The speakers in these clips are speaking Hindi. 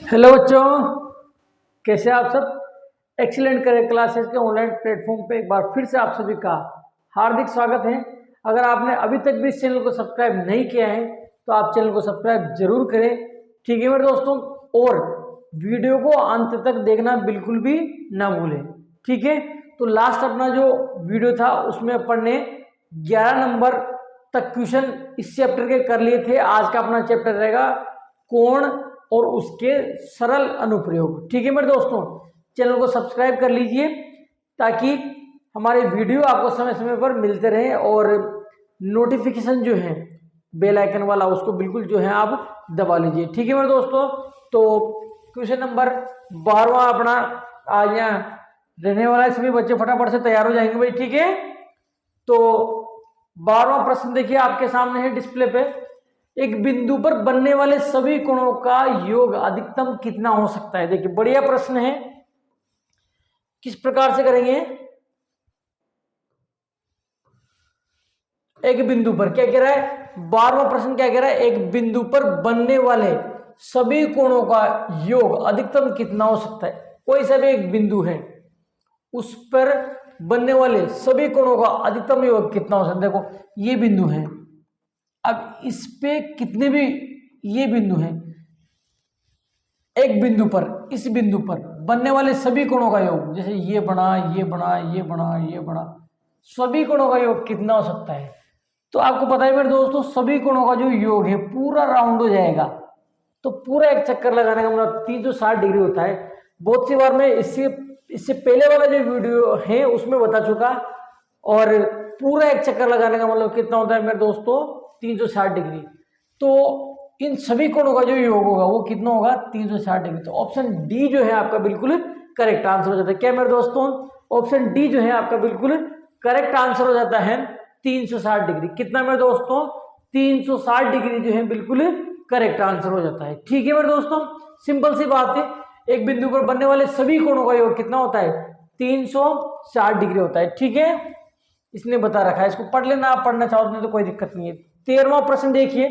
हेलो बच्चों, कैसे आप सब। एक्सीलेंट करियर क्लासेस के ऑनलाइन प्लेटफॉर्म पे एक बार फिर से आप सभी का हार्दिक स्वागत है। अगर आपने अभी तक भी इस चैनल को सब्सक्राइब नहीं किया है तो आप चैनल को सब्सक्राइब जरूर करें, ठीक है मेरे दोस्तों। और वीडियो को अंत तक देखना बिल्कुल भी ना भूलें, ठीक है। तो लास्ट अपना जो वीडियो था उसमें अपन ने 11 नंबर तक क्वेश्चन इस चैप्टर के कर लिए थे। आज का अपना चैप्टर रहेगा कोण और उसके सरल अनुप्रयोग, ठीक है मेरे दोस्तों। चैनल को सब्सक्राइब कर लीजिए ताकि हमारे वीडियो आपको समय समय पर मिलते रहे, और नोटिफिकेशन जो है बेल आइकन वाला उसको बिल्कुल जो है आप दबा लीजिए, ठीक है मेरे दोस्तों। तो क्वेश्चन नंबर 12वां अपना आज यहाँ रहने वाला है। सभी बच्चे फटाफट से तैयार हो जाएंगे भाई, ठीक है। तो 12वां प्रश्न देखिए आपके सामने है डिस्प्ले पे। एक बिंदु पर बनने वाले सभी कोणों का योग अधिकतम कितना हो सकता है। देखिए बढ़िया प्रश्न है। किस प्रकार से करेंगे। एक बिंदु पर क्या कह रहा है, 12वां प्रश्न क्या कह रहा है, एक बिंदु पर बनने वाले सभी कोणों का योग अधिकतम कितना हो सकता है। कोई सा भी एक बिंदु है उस पर बनने वाले सभी कोणों का अधिकतम योग कितना हो सकता है। देखो ये बिंदु है, अब इस पे कितने भी ये बिंदु हैं, एक बिंदु पर इस बिंदु पर बनने वाले सभी कोणों का योग, जैसे ये बना ये बना ये बना ये बना, सभी कोणों का योग कितना हो सकता है। तो आपको पता है मेरे दोस्तों, सभी कोणों का जो योग है पूरा राउंड हो जाएगा। तो पूरा एक चक्कर लगाने का मतलब 360 डिग्री होता है। बहुत सी बार मैं इससे इससे पहले वाला जो वीडियो है उसमें बता चुका। और पूरा एक चक्कर लगाने का मतलब कितना होता है मेरे दोस्तों, 360 डिग्री। तो इन सभी कोणों का जो योग होगा वो कितना होगा, 360 डिग्री। तो ऑप्शन डी जो है आपका बिल्कुल करेक्ट आंसर हो जाता है। क्या मेरे दोस्तों, ऑप्शन डी जो है आपका बिल्कुल करेक्ट आंसर हो जाता है 360 डिग्री। कितना मेरे दोस्तों, 360 डिग्री जो है बिल्कुल करेक्ट आंसर हो जाता है, ठीक है मेरे दोस्तों। सिंपल सी बात है, एक बिंदु पर बनने वाले सभी कोणों का योग कितना होता है, 360 डिग्री होता है, ठीक है। इसने बता रखा है, इसको पढ़ लेना, आप पढ़ना चाहो तो कोई दिक्कत नहीं है। 13वां प्रश्न देखिए,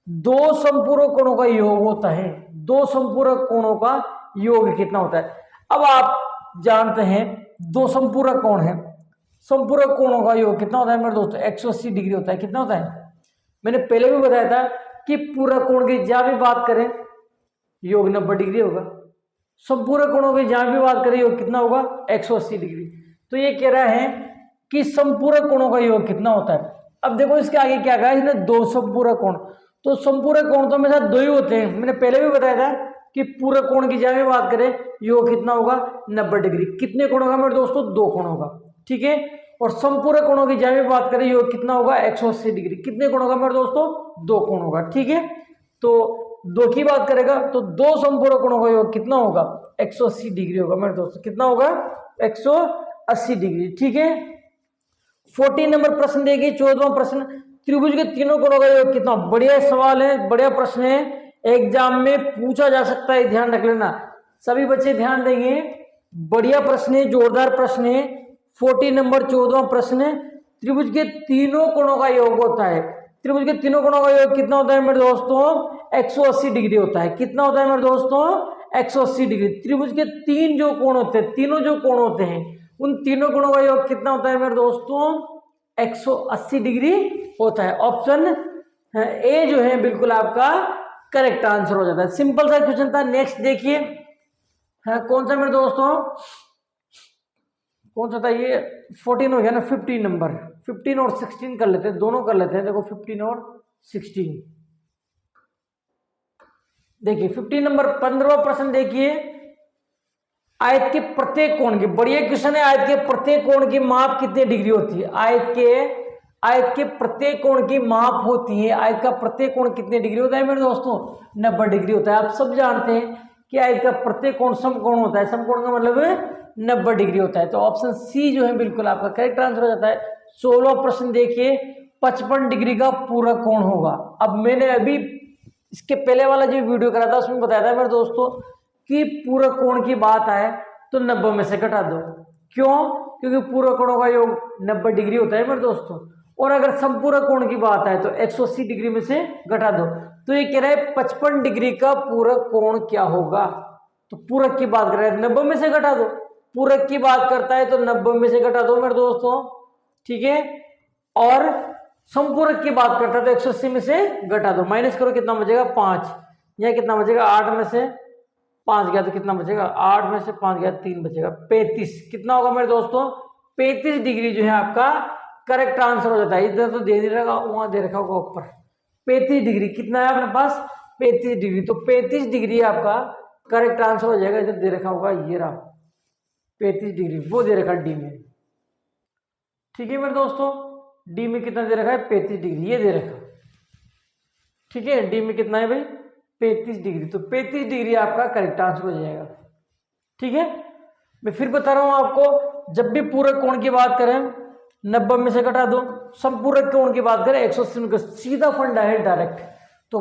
दो संपूरक कोणों का योग होता है, दो संपूरक कोणों का योग कितना होता है। अब आप जानते हैं दो संपूरक कोण है, संपूरक कोणों का योग कितना होता है मेरे दोस्तों, 180 डिग्री होता है। कितना होता है, मैंने पहले भी बताया था कि पूरक कोण की जहां भी बात करें योग 90 डिग्री होगा, संपूरक कोणों की जहां भी बात करें योग कितना होगा, 180 डिग्री। तो ये कह रहा है कि संपूरक कोणों का योग कितना होता है। अब देखो इसके आगे क्या कहा है इसने, दो संपूरक कोण। तो संपूरक कोण तो हमेशा दो ही होते हैं, मैंने पहले भी बताया था कि पूरक कोण की जहां भी बात करें योग कितना होगा, 90 डिग्री। कितने कोणों का मेरे दोस्तों, दो कोणों का, ठीक है। और संपूरक कोणों की जहां भी बात करें योग कितना होगा, 180 डिग्री। कितने कोणों का मेरे दोस्तों, दो कोणों का, ठीक है। तो दो की बात करेगा तो दो संपूरक कोणों का योग कितना होगा, 180 डिग्री होगा मेरे दोस्तों। कितना होगा, 180 डिग्री, ठीक है। 14 नंबर प्रश्न देखिए, 14वां प्रश्न, त्रिभुज के तीनों कोणों का योग कितना। बढ़िया सवाल है, बढ़िया प्रश्न है, एग्जाम में पूछा जा सकता है, ध्यान रख लेना। सभी बच्चे ध्यान देंगे, बढ़िया प्रश्न है, जोरदार प्रश्न है। 14 नंबर 14वां प्रश्न है, त्रिभुज के तीनों कोणों का योग होता है। त्रिभुज के तीनों कोणों का योग कितना होता है मेरे दोस्तों, 180 डिग्री होता है। कितना होता है मेरे दोस्तों, 180 डिग्री। त्रिभुज के तीन जो कोण होते हैं, तीनों जो कोण होते हैं उन तीनों कोणों का योग कितना होता है मेरे दोस्तों, 180 डिग्री होता है। ऑप्शन ए जो है बिल्कुल आपका करेक्ट आंसर हो जाता है। सिंपल सा क्वेश्चन था। नेक्स्ट देखिए, कौन सा मेरे दोस्तों, कौन सा था ये, 14 हो गया ना, 15 नंबर, 15 और 16 कर लेते हैं, दोनों कर लेते हैं। देखो 15 और 16 देखिए। 15 नंबर 15वां प्रश्न देखिए, आयत के प्रत्येक कोण की, बढ़िया क्वेश्चन है, आयत के प्रत्येक कोण की माप कितने डिग्री होती है। आयत के प्रत्येक कोण की माप होती है, आयत का प्रत्येक कोण कितने डिग्री होता है मेरे दोस्तों, 90 डिग्री होता है। आप सब जानते हैं कि आयत का प्रत्येक कोण समकोण होता है, समकोण का मतलब 90 डिग्री होता है। तो ऑप्शन सी जो है बिल्कुल आपका करेक्ट आंसर हो जाता है। 16वां प्रश्न देखिए, 55 डिग्री का पूरक कोण होगा। अब मैंने अभी इसके पहले वाला जो वीडियो करा था उसमें बताया था मेरे दोस्तों कि पूरक कोण की बात आए तो 90 में से घटा दो। क्यों, क्योंकि पूरक कोणों का योग 90 डिग्री होता है मेरे दोस्तों। और अगर संपूरक कोण की बात है तो 180 डिग्री में से घटा दो। तो ये कह रहा है 55 डिग्री का पूरक कोण क्या होगा। तो पूरक की बात कर रहा है 90 में से घटा दो, पूरक की बात करता है तो 90 में से घटा दो मेरे दोस्तों, ठीक है। और संपूरक की बात करता है तो 180 में से घटा दो, माइनस करो कितना बचेगा 5, यह कितना बचेगा 8 में से 5 गया तो कितना बचेगा 8 में से 5 गया 3 बचेगा 35। कितना होगा मेरे दोस्तों 35 डिग्री जो है आपका करेक्ट आंसर हो जाता है। इधर तो दे रखा वहां दे रखा होगा ऊपर 35 डिग्री, कितना है अपने पास 35 डिग्री, तो 35 डिग्री आपका करेक्ट आंसर हो जाएगा। इधर दे रखा होगा ये रहा 35 डिग्री, वो दे रखा डी में, ठीक है मेरे दोस्तों। डी में कितना दे रखा है 35 डिग्री, ये दे रखा, ठीक है। डी में कितना है भाई 35 डिग्री, तो 35 डिग्री आपका करेक्ट आंसर हो जाएगा, ठीक है। मैं फिर बता रहा हूं आपको, जब भी पूरक कोण की बात करें 90 में से घटा दो, संपूरक कोण की बात करें 180 का सीधा फंडा है डायरेक्ट, तो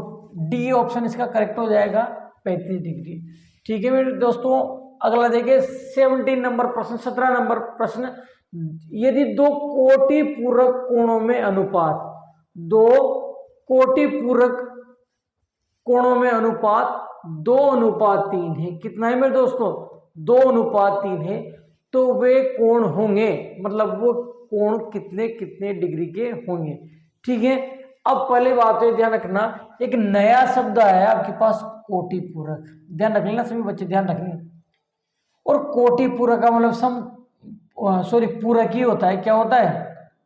डी ऑप्शन इसका करेक्ट हो जाएगा 35 डिग्री, ठीक है मेरे दोस्तों। अगला देखिए 17 नंबर प्रश्न, 17 नंबर प्रश्न, यदि दो कोटि पूरक कोणों में अनुपात, दो कोटि पूरक कोणों में अनुपात 2:3 है, कितना है मेरे दोस्तों 2:3 है, तो वे कोण होंगे, मतलब वो कोण कितने कितने डिग्री के होंगे, ठीक है। अब पहले बात है ध्यान रखना, एक नया शब्द आया है आपके पास कोटि पूरक, ध्यान रख लेना सभी बच्चे, ध्यान रखना। और कोटि पूरक का मतलब पूरक ही होता है, क्या होता है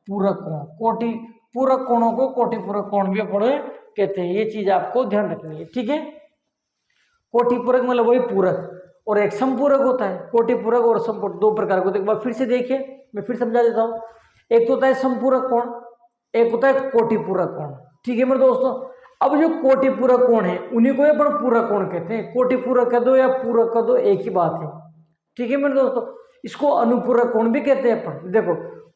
पूरक कोण, कोटि पूरक कोणों को कोटि पूरक कोण भी अपन कहते हैं, ये चीज आपको ध्यान रखनी है, ठीक है। कोटि पूरक मतलब वही पूरक, और एक संपूरक होता है। कोटि पूरक और संपूरक दो प्रकार के होते हैं, एक बार फिर से देखिए, मैं फिर समझा देता हूँ। एक तो होता है संपूरक कोण, एक होता है कोटि पूरक कोण, ठीक है मेरे दोस्तों। अब जो कोटि पूरक कोण है उन्हीं को अपन पूरक कोण कहते हैं, कोटि पूरक कह दो या पूरक कह दो एक ही बात है, ठीक है मेरे दोस्तों। इसको अनुपूरक कोण भी कहते हैं अपन, देखो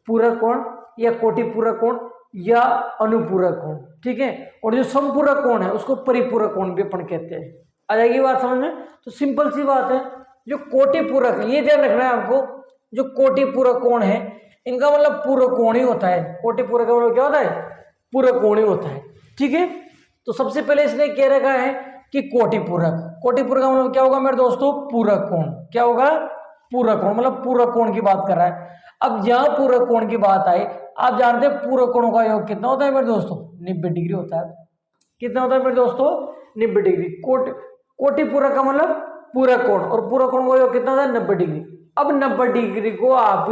पूरक कोण या कोटि पूरक कोण या अनुपूरक कोण, ठीक है। और जो संपूरक कोण है उसको परिपूरक कोण भी अपन कहते हैं। आ जाएगी बात समझ में, तो सिंपल सी बात है, जो कोटि पूरक है ये ध्यान रखना है आपको, जो कोटि पूरक कोण है इनका मतलब पूरक कोण ही होता है, कोटि पूरक का मतलब क्या होता है पूरक कोण ही होता है, ठीक है। तो सबसे पहले इसने कह रखा है कि कोटि पूरक, कोटि पूरक का मतलब क्या होगा मेरे दोस्तों पूरक कोण, क्या होगा पूरक कोण, मतलब पूरक कोण की बात कर रहा है। अब जहां पूरक कोण की बात आई, आप जानते हैं पूरक कोणों का योग कितना होता है मेरे दोस्तों 90 डिग्री होता है। कितना होता है मेरे दोस्तों 90 डिग्री। कोटि पूरक का मतलब पूरक कोण, और पूरक कोण का योग कितना होता है 90 डिग्री। अब 90 डिग्री को आप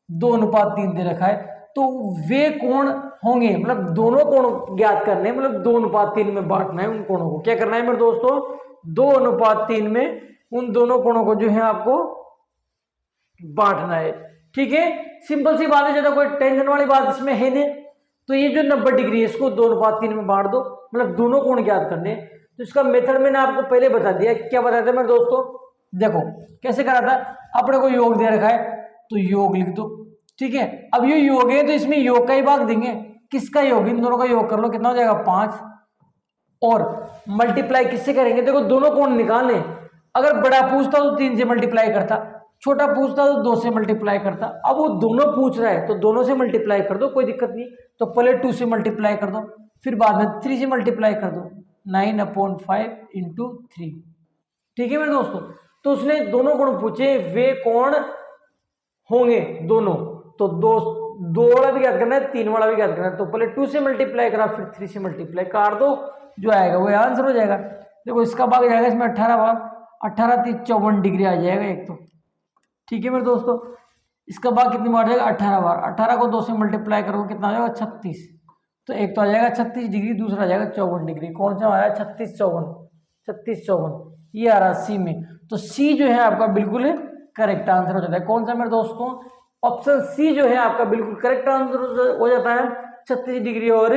2:3 दे रखा है, तो वे कोण होंगे, मतलब दोनों कोण ज्ञात करने, मतलब 2:3 में बांटना है उन कोणों को, क्या करना है मेरे दोस्तों 2:3 में उन दोनों कोणों को जो है आपको बांटना है, ठीक है। सिंपल सी बात है, ज्यादा कोई टेंशन वाली बात इसमें है नहीं। तो ये जो 90 डिग्री है इसको 2:3 में बांट दो, मतलब दोनों कोण ज्ञात करने। तो इसका मेथड मैंने आपको पहले बता दिया, क्या बताया था मेरे दोस्तों, देखो कैसे करा था, अपने को योग दे रखा है तो योग लिख दो, ठीक है। अब ये योग है तो इसमें योग का ही भाग देंगे, किसका योग, इन दोनों का योग कर लो, कितना हो जाएगा 5, और मल्टीप्लाई किससे करेंगे, देखो दोनों कोण निकालने। अगर बड़ा पूछता तो 3 से मल्टीप्लाई करता, छोटा पूछता तो 2 से मल्टीप्लाई करता। अब वो दोनों पूछ रहा है तो दोनों से मल्टीप्लाई कर दो, कोई दिक्कत नहीं। तो पहले 2 से मल्टीप्लाई कर दो, फिर बाद में 3 से मल्टीप्लाई कर दो, 9/5 × 3, ठीक है मेरे दोस्तों। तो उसने दोनों कोण पूछे, वे कोण होंगे दोनों, तो 2 वाला भी ज्ञात करना है, 3 वाला भी ज्ञात करना है। तो पहले 2 से मल्टीप्लाई करा, फिर 3 से मल्टीप्लाई काट दो, जो आएगा वो आंसर हो जाएगा। देखो इसका भाग जाएगा इसमें 18 भाग, 18 3 54 डिग्री आ जाएगा एक तो, ठीक है मेरे दोस्तों। इसका भाग कितनी बार जाएगा 18 बार, 18 को 2 से मल्टीप्लाई करोगे कितना आ जाएगा 36, तो एक तो आ जाएगा 36 डिग्री, दूसरा आ जाएगा 54 डिग्री। कौन सा आ रहा है 36 54, ये आ रहा सी में। तो सी जो है आपका बिल्कुल करेक्ट आंसर हो जाता है। कौन सा मेरे दोस्तों ऑप्शन सी जो है आपका बिल्कुल करेक्ट आंसर हो जाता है, 36 डिग्री और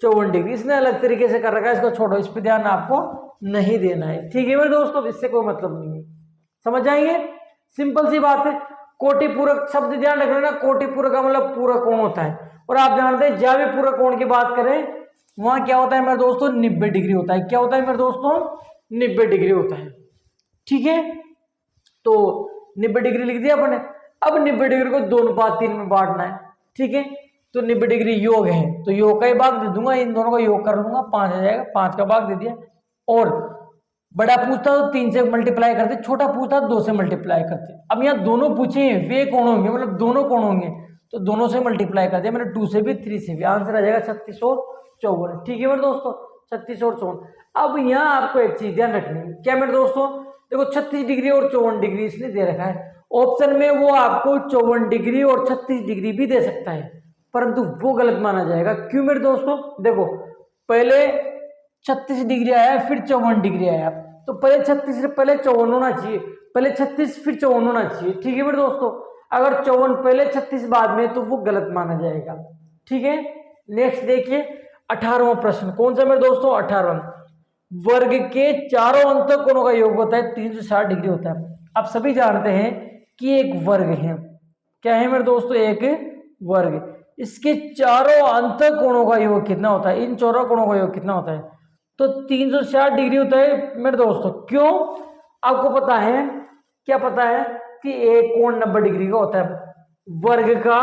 54 डिग्री। इसने अलग तरीके से कर रखा है, इसको छोड़ो, इस पर ध्यान आपको नहीं देना है, ठीक है मेरे दोस्तों, इससे कोई मतलब नहीं है, समझ जाएंगे, सिंपल सी बात है। कोटि पूरक शब्द ध्यान रख लेना, कोटि पूरक का मतलब पूरक कोण होता है। और आप जानते हैं जहां भी पूरक कोण की बात करें वहां क्या होता है मेरे दोस्तों 90 डिग्री होता है। क्या होता है मेरे दोस्तों 90 डिग्री होता है, ठीक है। तो 90 डिग्री लिख दिया अपने। अब 90 डिग्री को 2:3 में बांटना है, ठीक है। तो 90 डिग्री योग है, तो योग का ही भाग दे दूंगा, इन दोनों का योग कर लूंगा, 5 आ जाएगा, 5 का भाग दे दिया। और बड़ा पूछता तो 3 से मल्टीप्लाई करते, छोटा पूछता 2 से मल्टीप्लाई करते। अब यहाँ दोनों पूछे हैं, वे कौन होंगे, मतलब दोनों कौन होंगे, तो दोनों से मल्टीप्लाई कर दिया मैंने, 2 से भी 3 से भी, आंसर आ जाएगा 36 और 54। ठीक है मेरे दोस्तों, 36 और 54। अब यहाँ आपको एक चीज ध्यान रखनी है, क्या मेरे दोस्तों, देखो 36 डिग्री और 54 डिग्री इसने दे रखा है, ऑप्शन में वो आपको 54 डिग्री और 36 डिग्री भी दे सकता है, परंतु वो गलत माना जाएगा। क्यों मेरे दोस्तों, देखो पहले 36 डिग्री आया फिर 54 डिग्री आया, तो पहले 36 से पहले 54 होना चाहिए, पहले 36 फिर 54 होना चाहिए। ठीक है मेरे दोस्तों, अगर 54 पहले 36 बाद में, तो वो गलत माना जाएगा। ठीक है, नेक्स्ट देखिए 18वां प्रश्न, कौन सा मेरे दोस्तों, 18वां, वर्ग के चारों अंतः कोणों का योग होता है 360 डिग्री होता है। आप सभी जानते हैं कि एक वर्ग है, क्या है मेरे दोस्तों, एक वर्ग, इसके चारों अंतः कोणों का योग कितना होता है, इन चारों कोणों का योग कितना होता है, तो 360 डिग्री होता है मेरे दोस्तों। क्यों, आपको पता है, क्या पता है कि एक कोण 90 डिग्री का होता है, वर्ग का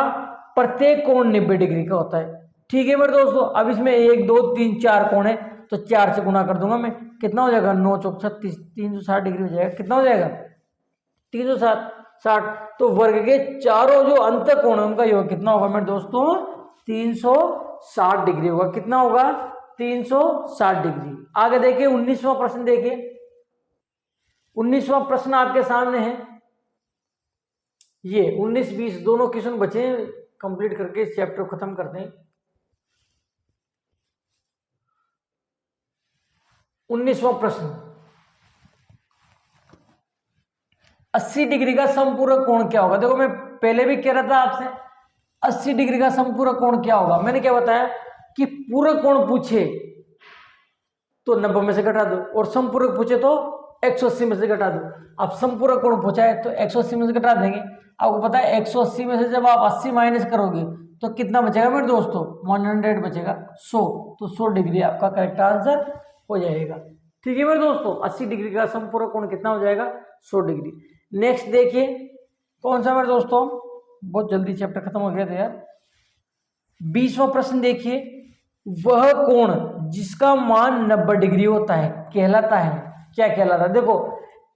प्रत्येक कोण 90 डिग्री का होता है। ठीक है मेरे दोस्तों, अब इसमें 1 2 3 4 कोण है, तो 4 से गुना कर दूंगा मैं, कितना हो जाएगा, 9 चौक 36, 360 डिग्री हो जाएगा, कितना हो जाएगा, 360। तो वर्ग के चारों जो अंत कोण है उनका योग कितना होगा मेरे दोस्तों, 360 डिग्री होगा, कितना होगा, 360 डिग्री। आगे देखिए 19वां प्रश्न, देखिए 19वां प्रश्न आपके सामने है, ये 19-20 दोनों क्वेश्चन बचे, कंप्लीट करके इस चैप्टर को खत्म करते हैं। 19वां प्रश्न, 80 डिग्री का समपूरक कोण क्या होगा। देखो मैं पहले भी कह रहा था आपसे, 80 डिग्री का समपूरक कोण क्या होगा, मैंने क्या बताया कि पूरक कोण पूछे तो 90 में से घटा दो, और समपूरक पूछे तो 180 में से घटा दो। अब समपूरक कोण पूछा है तो 180 में से घटा देंगे। आपको पता है 180 में से जब आप 80 माइनस करोगे तो कितना बचेगा मेरे दोस्तों, 100 बचेगा, 100, तो 100 डिग्री आपका करेक्ट आंसर हो जाएगा। ठीक है मेरे दोस्तों, 80 डिग्री का समपूरक कोण कितना हो जाएगा, 100 डिग्री। नेक्स्ट देखिए कौन सा मेरे दोस्तों, बहुत जल्दी चैप्टर खत्म हो गया था यार। 20वां प्रश्न देखिए, वह कोण जिसका मान 90 डिग्री होता है कहलाता है, क्या कहलाता है, देखो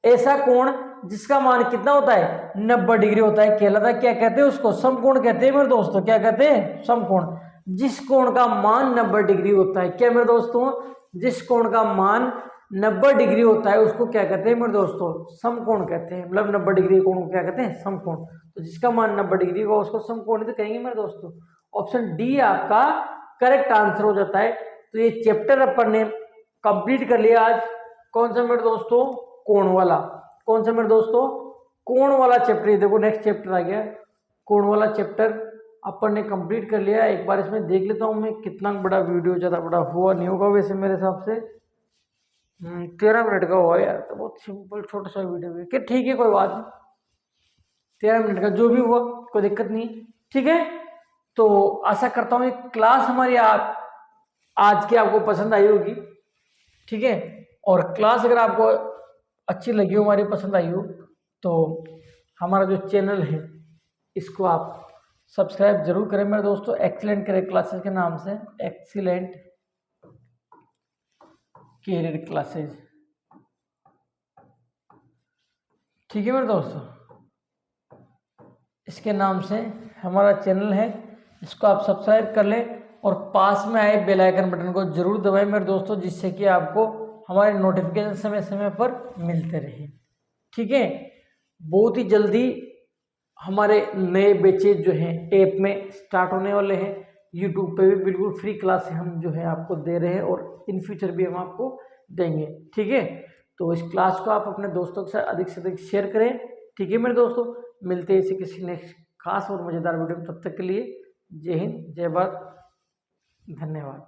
ऐसा कोण जिसका मान कितना होता है, 90 डिग्री होता है कहलाता है, क्या कहते हैं उसको, समकोण कहते हैं मेरे दोस्तों, क्या कहते हैं, समकोण। जिस कोण का मान 90 डिग्री होता है, क्या मेरे दोस्तों, जिस कोण का मान 90 डिग्री होता है उसको क्या कहते हैं मेरे दोस्तों, समकोण कहते हैं, मतलब 90 डिग्री कोण को क्या कहते हैं, समकोण। तो जिसका मान 90 डिग्री होगा उसको समकोण तो कहेंगे मेरे दोस्तों। ऑप्शन डी आपका करेक्ट आंसर हो जाता है। तो ये चैप्टर अपन ने कंप्लीट कर लिया आज, कौन सा मेरे दोस्तों, कोण वाला, कौन सा मेरे दोस्तों, कोण वाला चैप्टर। ये देखो नेक्स्ट चैप्टर आ गया, कोण वाला चैप्टर अपन ने कंप्लीट कर लिया। एक बार इसमें देख लेता हूँ मैं कितना बड़ा वीडियो, ज़्यादा बड़ा हुआ नहीं होगा वैसे मेरे हिसाब से, 13 मिनट का हुआ यार, तो बहुत सिंपल छोटा सा वीडियो है, कि ठीक है कोई बात नहीं, 13 मिनट का जो भी हुआ कोई दिक्कत नहीं। ठीक है, तो आशा करता हूँ ये क्लास हमारी आज की आपको पसंद आई होगी। ठीक है, और क्लास अगर आपको अच्छी लगी हो, हमारी पसंद आई हो, तो हमारा जो चैनल है इसको आप सब्सक्राइब जरूर करें मेरे दोस्तों, एक्सीलेंट करियर क्लासेस के नाम से, एक्सीलेंट करियर क्लासेस। ठीक है मेरे दोस्तों, इसके नाम से हमारा चैनल है, इसको आप सब्सक्राइब कर लें और पास में आए बेल आइकन बटन को जरूर दबाएं मेरे दोस्तों, जिससे कि आपको हमारे नोटिफिकेशन समय समय पर मिलते रहे। ठीक है, बहुत ही जल्दी हमारे नए बैचेज जो हैं ऐप में स्टार्ट होने वाले हैं, यूट्यूब पे भी बिल्कुल फ्री क्लास हम जो है आपको दे रहे हैं, और इन फ्यूचर भी हम आपको देंगे। ठीक है, तो इस क्लास को आप अपने दोस्तों के साथ अधिक से अधिक शेयर करें। ठीक है मेरे दोस्तों, मिलते हैं इसी किसी नेक्स्ट खास और मज़ेदार वीडियो में, तब तक के लिए जय हिंद, जय भारत, धन्यवाद।